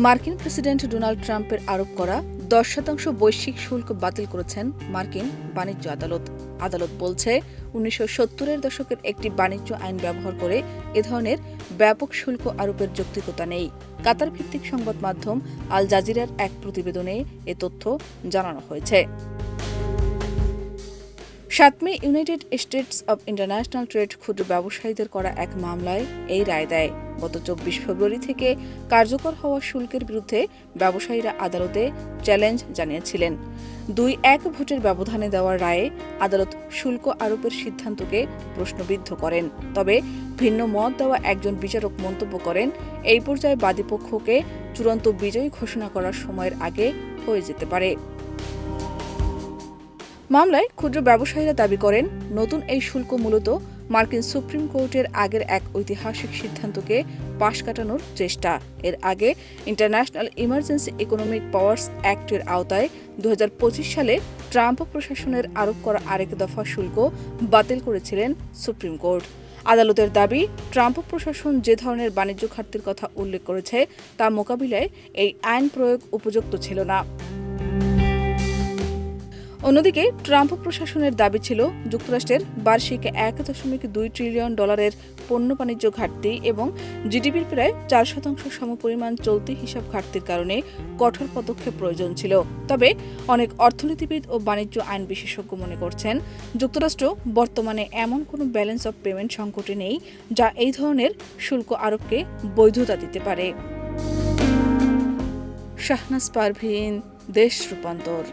মার্কিন president Donald ট্রাম্পের আরোপ করা 10% বৈশ্বিক শুল্ক বাতিল করেছেন মার্কিন বাণিজ্য আদালত। আদালত বলছে, 1970-এর দশকের একটি বাণিজ্য আইন ব্যবহার করে এ ধরনের ব্যাপক শুল্ক আরোপের যৌক্তিকতা নেই। কাতার ভিত্তিক সংবাদ মাধ্যম আল জাজিরার এক প্রতিবেদনে এ তথ্য জানানো হয়েছে। 7 May United States of International Trade ক্ষুদ্র ব্যবসায়ীদের করা এক মামলায় এই রায় দেয়। গত 24 ফেব্রুয়ারি থেকে কার্যকর হওয়া শুল্কের বিরুদ্ধে ব্যবসায়ীরা আদালতে চ্যালেঞ্জ জানিয়েছিলেন। 2-1 ভোটের ব্যবধানে দেওয়া রায়ে আদালত শুল্ক আরোপের সিদ্ধান্তকে প্রশ্নবিদ্ধ করেন। তবে ভিন্ন মত দেওয়া একজন বিচারক মন্তব্য করেন, এই পর্যায়ে বাদীপক্ষকে চূড়ান্ত বিজয়ী ঘোষণা করার সময়ের আগে হয়ে যেতে পারে। মামলায় ক্ষুদ্র ব্যবসায়ীরা দাবি করেন, নতুন এই শুল্ক মূলত মার্কিন সুপ্রিম কোর্টের আগের এক ঐতিহাসিক সিদ্ধান্তকে পাশ কাটানোর চেষ্টা। এর আগে ইন্টারন্যাশনাল ইমার্জেন্সি ইকোনমিক পাওয়ার্স অ্যাক্টের আওতায় 2025 সালে ট্রাম্প প্রশাসনের আরোপ করা আরেক দফা শুল্ক বাতিল করেছিলেন সুপ্রিম কোর্ট। আদালতের দাবি, ট্রাম্প প্রশাসন যে ধরনের বাণিজ্য ঘাটতির কথা উল্লেখ করেছে তা মোকাবিলায় এই আইন প্রয়োগ উপযুক্ত ছিল না। অন্যদিকে ট্রাম্প প্রশাসনের দাবি ছিল, যুক্তরাষ্ট্রের বার্ষিক $1.2 ট্রিলিয়ন পণ্য বাণিজ্য ঘাটতি এবং জিডিপির প্রায় 4% সমপরিমাণ চলতি হিসাব ঘাটতির কারণে কঠোর পদক্ষেপ প্রয়োজন ছিল। তবে অনেক অর্থনীতিবিদ ও বাণিজ্য আইন বিশেষজ্ঞ মনে করছেন, যুক্তরাষ্ট্র বর্তমানে এমন কোনো ব্যালেন্স অব পেমেন্ট সংকটে নেই যা এই ধরনের শুল্ক আরোপকে বৈধতা দিতে পারে। শাহনাজ পারভীন, দেশ রূপান্তর।